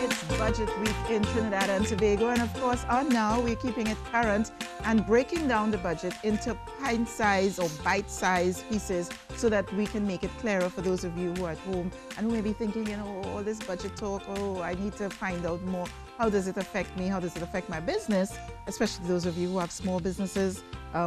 It's Budget Week in Trinidad and Tobago, and of course, on Now, we're keeping it current and breaking down the budget into pint-sized or bite-sized pieces so that we can make it clearer for those of you who are at home and who may be thinking, you know, all this budget talk, oh, I need to find out more. How does it affect me? How does it affect my business? Especially those of you who have small businesses,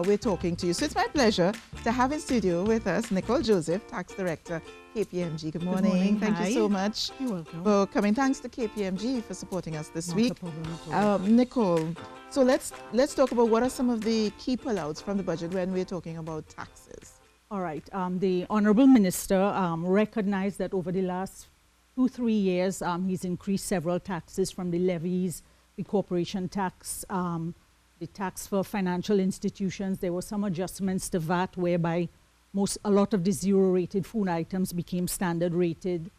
we're talking to you. So it's my pleasure to have in studio with us Nicole Joseph, Tax Director, KPMG. Good morning. Good morning. Thank Hi. you so much You're welcome. for coming. Thanks to KPMG for supporting us this Not week. a problem at all. Nicole, so let's talk about what are some of the key pullouts from the budget when we're talking about taxes. All right. The Honorable Minister recognized that over the last 2-3 years, he's increased several taxes from the levies, the corporation tax, the tax for financial institutions. There were some adjustments to VAT whereby a lot of the zero-rated food items became standard-rated,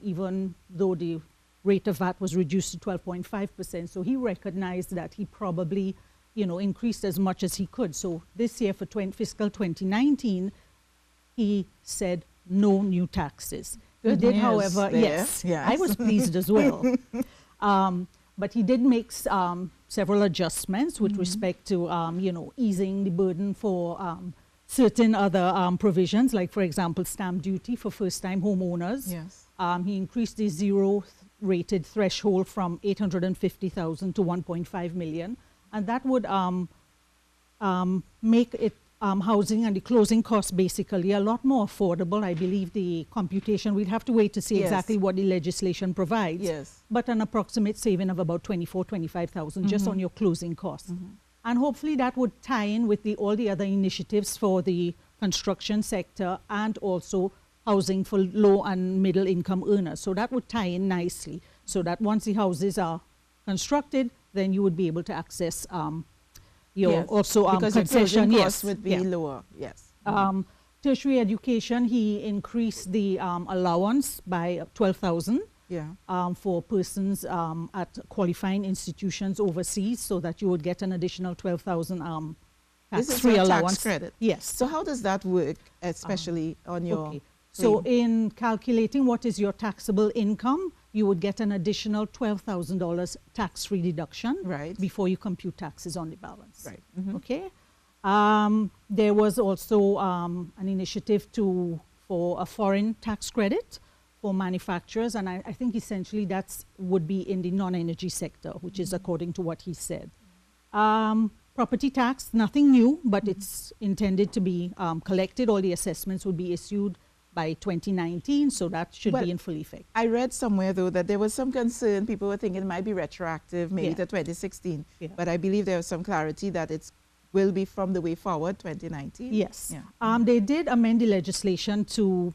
even though the rate of VAT was reduced to 12.5%. So he recognized that he probably, increased as much as he could. So this year for fiscal 2019, he said no new taxes. He did, however, yes, I was pleased as well. But he did make several adjustments with respect to, easing the burden for certain other provisions, like, for example, stamp duty for first-time homeowners. Yes. He increased the zero-rated threshold from 850,000 to 1.5 million, and that would make it housing and the closing costs basically a lot more affordable. I believe the computation, we'd have to wait to see exactly what the legislation provides. Yes. But an approximate saving of about 25,000 just on your closing costs. And hopefully that would tie in with all the other initiatives for the construction sector and also housing for low and middle income earners. So that would tie in nicely so that once the houses are constructed, then you would be able to access also because concession. Your costs would be lower. Yes. Tertiary education, he increased the allowance by 12,000. For persons at qualifying institutions overseas, so that you would get an additional 12,000 tax-free allowance. Tax credit. Yes. So how does that work, especially on your? Okay. So in calculating what is your taxable income, you would get an additional $12,000 tax-free deduction before you compute taxes on the balance. Right. Okay. There was also an initiative for a foreign tax credit for manufacturers, and I think essentially that would be in the non-energy sector, which is according to what he said. Property tax, nothing new, but it's intended to be collected. All the assessments would be issued by 2019, so that should be in full effect. I read somewhere, though, that there was some concern. People were thinking it might be retroactive, maybe to 2016. But I believe there was some clarity that it will be from the way forward, 2019. Yes. They did amend the legislation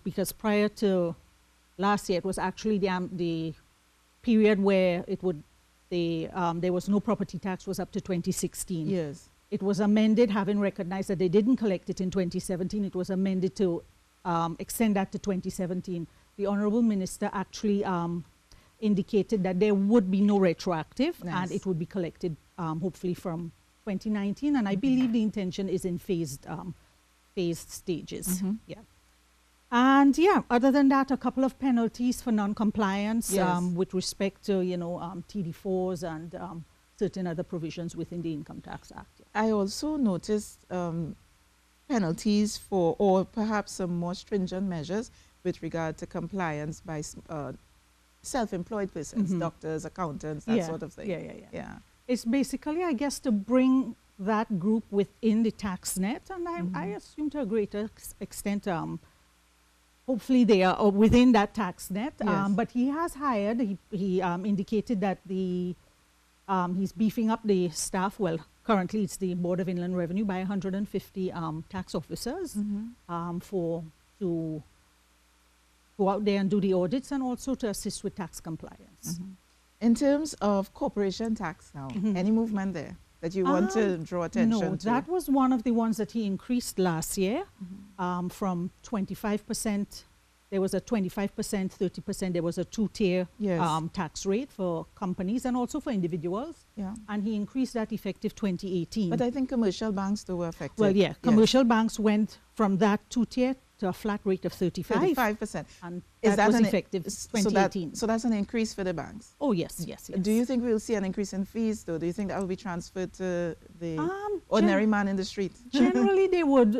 because prior to last year, it was actually the period where there was no property tax was up to 2016. Yes. It was amended, having recognized that they didn't collect it in 2017. It was amended to extend that to 2017. The Honorable Minister actually indicated that there would be no retroactive and it would be collected hopefully from 2019. And I believe the intention is in phased stages. And other than that, a couple of penalties for non-compliance with respect to, TD4s and certain other provisions within the Income Tax Act. I also noticed penalties or perhaps some more stringent measures with regard to compliance by self-employed persons, doctors, accountants, that sort of thing. Yeah. It's basically, I guess, to bring that group within the tax net, and I assume to a greater extent, hopefully they are within that tax net, but he has hired, he indicated that he's beefing up the staff. Well, currently it's the Board of Inland Revenue by 150 tax officers to go out there and do the audits and also to assist with tax compliance. In terms of corporation tax now, any movement there that you want to draw attention to? No, that was one of the ones that he increased last year from 25%. There was a 25%, 30%. There was a two-tier tax rate for companies and also for individuals. And he increased that effective 2018. But I think commercial banks too were affected. Well, commercial banks went from that two-tier to a flat rate of 35. 35%. And Is that was an, effective so 2018. So that's an increase for the banks? Oh, yes, yes, yes. Do you think we'll see an increase in fees, though? Do you think that will be transferred to the ordinary man in the street? Generally, they would.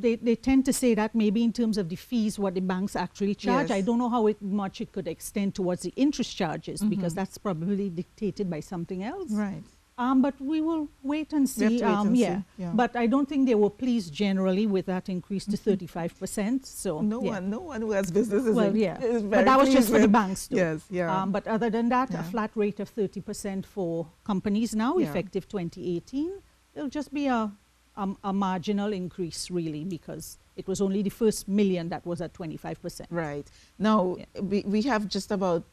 They tend to say that maybe in terms of the fees, what the banks actually charge. Yes. I don't know how much it could extend towards the interest charges, because that's probably dictated by something else. Right. But we will wait and see. We have to wait and yeah. see, yeah. But I don't think they were pleased generally with that increase to 35%. So No one who has business is, well, is very but that was just pleased for the with- banks, though. Yes, yeah. But other than that, Yeah. a flat rate of 30% for companies now, Yeah. effective 2018. It'll just be a marginal increase, really, because it was only the first million that was at 25%. Right. Now, Yeah. we have just about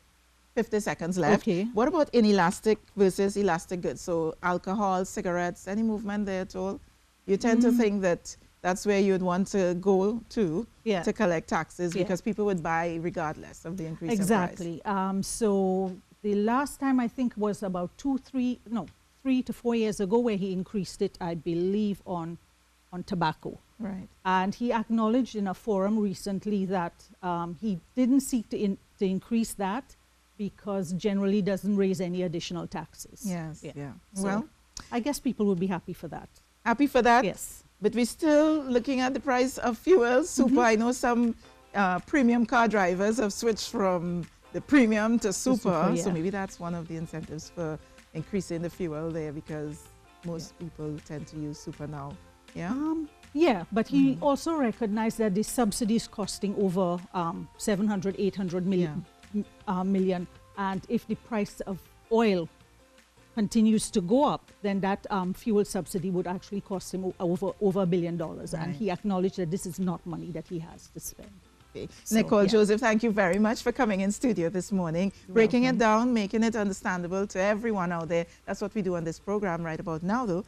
50 seconds left. Okay. What about inelastic versus elastic goods? So alcohol, cigarettes, any movement there at all? You tend to think that that's where you'd want to go to Yeah. to collect taxes, Yeah. because people would buy regardless of the increase in price. Exactly. So the last time, I think, was about 3 to 4 years ago, where he increased it, I believe, on tobacco. Right. And he acknowledged in a forum recently that he didn't seek to increase that because generally doesn't raise any additional taxes. Yes. Yeah. So Well, I guess people would be happy for that. happy for that. Yes. But we're still looking at the price of fuel. Super. I know some premium car drivers have switched from the premium to super. So yeah. maybe that's one of the incentives for increasing the fuel there, because most people tend to use super now. Yeah. Yeah, but he also recognized that the subsidy is costing over 700, 800 million, million. And if the price of oil continues to go up, then that fuel subsidy would actually cost him over $1 billion. Right. And he acknowledged that this is not money that he has to spend. Okay. So, Nicole, yeah. Joseph, thank you very much for coming in studio this morning, breaking it down, making it understandable to everyone out there. That's what we do on this program right about now, though.